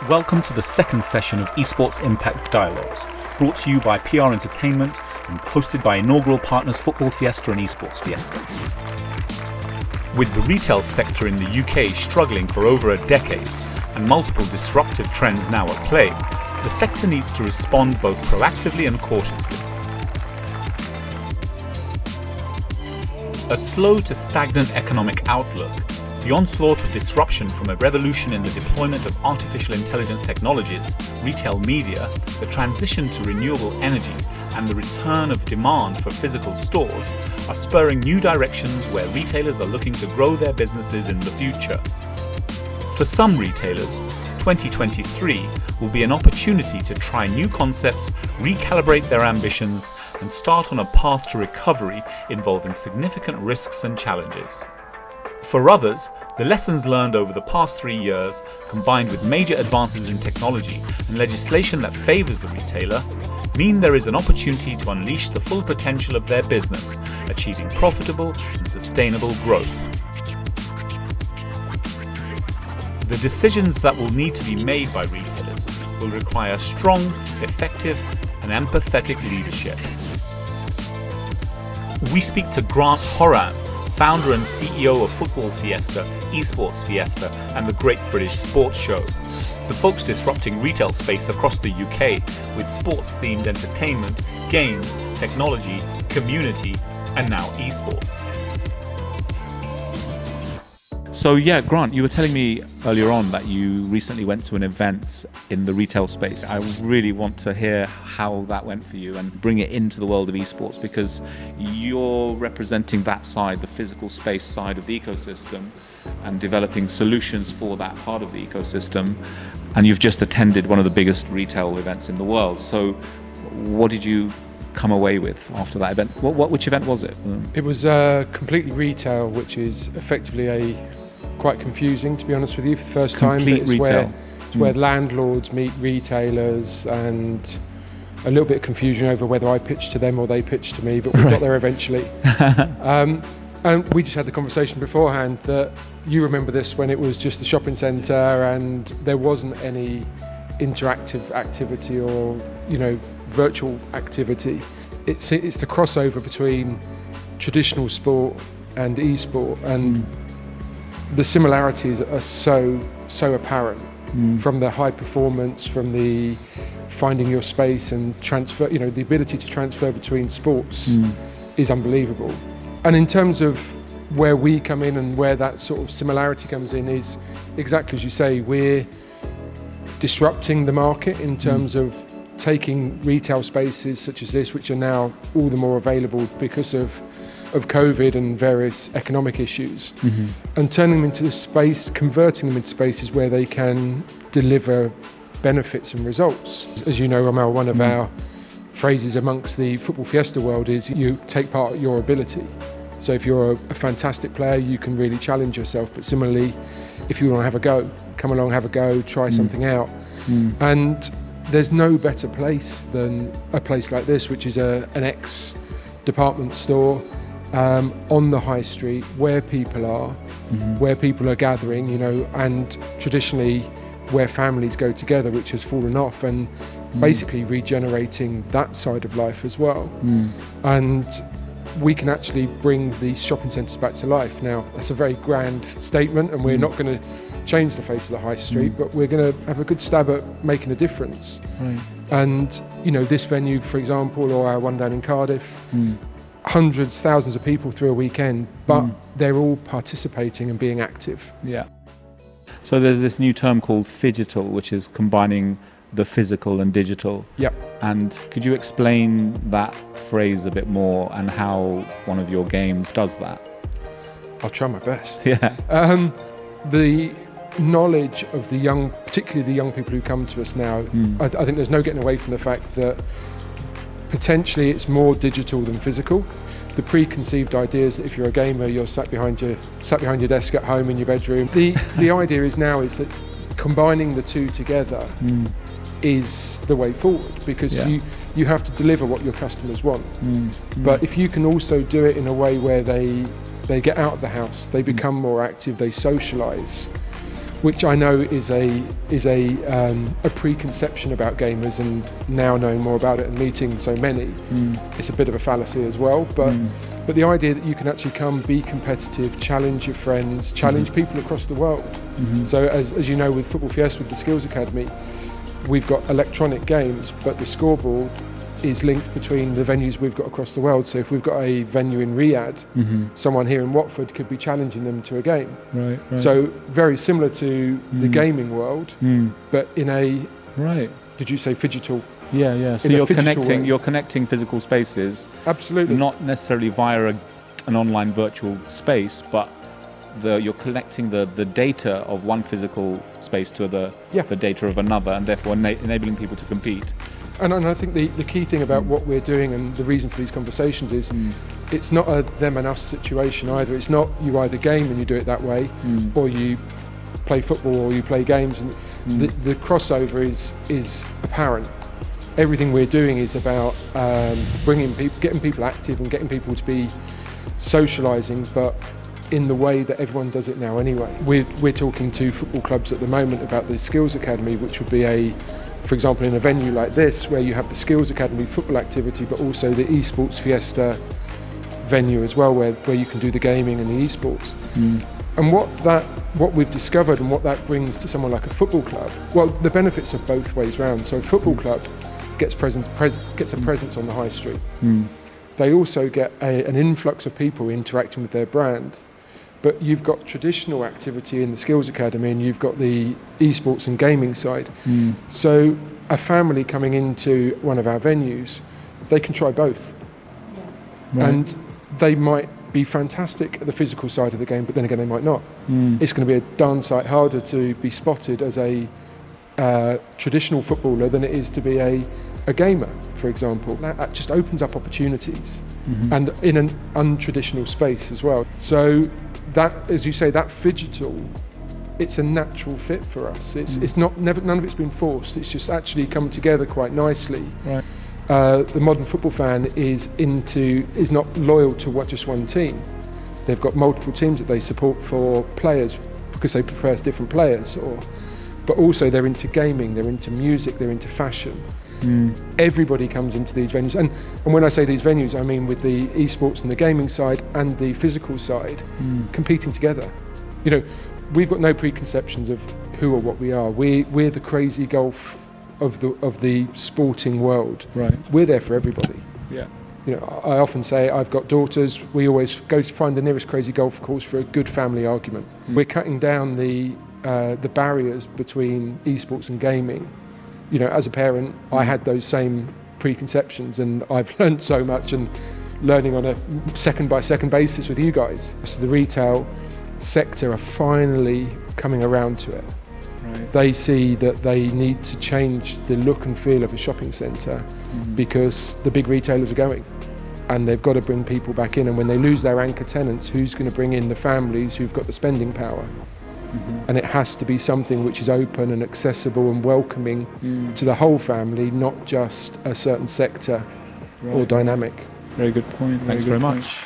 Welcome to the second session of Esports Impact Dialogues, brought to you by PR Entertainment and hosted by inaugural partners Football Fiesta and Esports Fiesta. With the retail sector in the UK struggling for over a decade and multiple disruptive trends now at play, the sector needs to respond both proactively and cautiously. A slow to stagnant economic outlook, the onslaught of disruption from a revolution in the deployment of artificial intelligence technologies, retail media, the transition to renewable energy, and the return of demand for physical stores are spurring new directions where retailers are looking to grow their businesses in the future. For some retailers, 2023 will be an opportunity to try new concepts, recalibrate their ambitions, and start on a path to recovery involving significant risks and challenges. For others, the lessons learned over the past 3 years, combined with major advances in technology and legislation that favours the retailer, mean there is an opportunity to unleash the full potential of their business, achieving profitable and sustainable growth. The decisions that will need to be made by retailers will require strong, effective, and empathetic leadership. We speak to Grant Horan, founder and CEO of Football Fiesta, Esports Fiesta, and the Great British Sports Show, the folks disrupting retail space across the UK with sports-themed entertainment, games, technology, community, and now esports. So Grant, you were telling me earlier on that you recently went to an event in the retail space. I really want to hear how that went for you and bring it into the world of esports, because you're representing that side, the physical space side of the ecosystem, and developing solutions for that part of the ecosystem. And you've just attended one of the biggest retail events in the world. So what did you come away with after that event? Which event was it? It was completely retail, which is effectively quite confusing, to be honest with you, for the first time. It's where landlords meet retailers, and a little bit of confusion over whether I pitched to them or they pitched to me, but we got there eventually. And we just had the conversation beforehand that you remember this when it was just the shopping centre and there wasn't any interactive activity or virtual activity. It's the crossover between traditional sport and e-sport, and the similarities are so apparent, from the high performance, from the finding your space and transfer, the ability to transfer between sports is unbelievable. And in terms of where we come in and where that sort of similarity comes in is exactly as you say, we're disrupting the market in terms of taking retail spaces such as this, which are now all the more available because of COVID and various economic issues, and turning them into space, converting them into spaces where they can deliver benefits and results. As you know, Ramal, one of our phrases amongst the Football Fiesta world is you take part at your ability. So if you're a fantastic player, you can really challenge yourself. But similarly, if you want to have a go, come along, have a go, try something out. And there's no better place than a place like this, which is an ex-department store on the high street, where people are gathering, and traditionally where families go together, which has fallen off, and basically regenerating that side of life as well. And we can actually bring these shopping centres back to life. Now, that's a very grand statement, and we're not going to change the face of the high street, but we're going to have a good stab at making a difference. And this venue, for example, or our one down in Cardiff, hundreds, thousands of people through a weekend, but they're all participating and being active. So there's this new term called phygital, which is combining the physical and digital. And could you explain that phrase a bit more and how one of your games does that? I'll try my best. The knowledge of particularly the young people who come to us now, I think there's no getting away from the fact that potentially it's more digital than physical. The preconceived ideas that if you're a gamer, you're sat behind your desk at home in your bedroom. The idea is that combining the two together is the way forward, because you have to deliver what your customers want. But if you can also do it in a way where they get out of the house, they become more active, they socialise, which I know is a preconception about gamers, and now knowing more about it and meeting so many, it's a bit of a fallacy as well. But the idea that you can actually come, be competitive, challenge your friends, challenge people across the world. So as you know, with Football Fiesta, with the Skills Academy, we've got electronic games, but the scoreboard is linked between the venues we've got across the world. So if we've got a venue in Riyadh, someone here in Watford could be challenging them to a game. Right. So very similar to the gaming world, but in a, did you say phygital? Yeah. So you're connecting physical spaces. Absolutely. Not necessarily via an online virtual space, but you're collecting the data of one physical space to the data of another, and therefore enabling people to compete. And I think the key thing about what we're doing and the reason for these conversations is it's not a them and us situation either. It's not you either game and you do it that way, or you play football or you play games. And the crossover is apparent. Everything we're doing is about getting people active and getting people to be socialising, but in the way that everyone does it now anyway. We're talking to football clubs at the moment about the Skills Academy, which would be for example, in a venue like this, where you have the Skills Academy football activity, but also the Esports Fiesta venue as well, where you can do the gaming and the esports. And what we've discovered and what that brings to someone like a football club, well, the benefits are both ways round. So a football club gets a presence on the high street. They also get an influx of people interacting with their brand. But you've got traditional activity in the Skills Academy, and you've got the esports and gaming side. So a family coming into one of our venues, they can try both. And they might be fantastic at the physical side of the game, but then again they might not. It's going to be a darn sight harder to be spotted as a traditional footballer than it is to be a gamer, for example. That just opens up opportunities, and in an untraditional space as well. So that, as you say, that phygital, it's a natural fit for us. It's none of it's been forced. It's just actually come together quite nicely. The modern football fan is not loyal to just one team. They've got multiple teams that they support for players because they prefer different players, but also they're into gaming, they're into music, they're into fashion. Everybody comes into these venues, and when I say these venues, I mean with the esports and the gaming side and the physical side competing together. You know, we've got no preconceptions of who or what we are. We're the crazy golf of the sporting world. We're there for everybody. You know, I often say I've got daughters. We always go to find the nearest crazy golf course for a good family argument. We're cutting down the barriers between esports and gaming. You know, as a parent, I had those same preconceptions, and I've learned so much, and learning on a second-by-second basis with you guys. So the retail sector are finally coming around to it. They see that they need to change the look and feel of a shopping centre because the big retailers are going, and they've got to bring people back in. And when they lose their anchor tenants, who's going to bring in the families who've got the spending power? And it has to be something which is open and accessible and welcoming to the whole family, not just a certain sector or dynamic. Very good point. Thanks very much.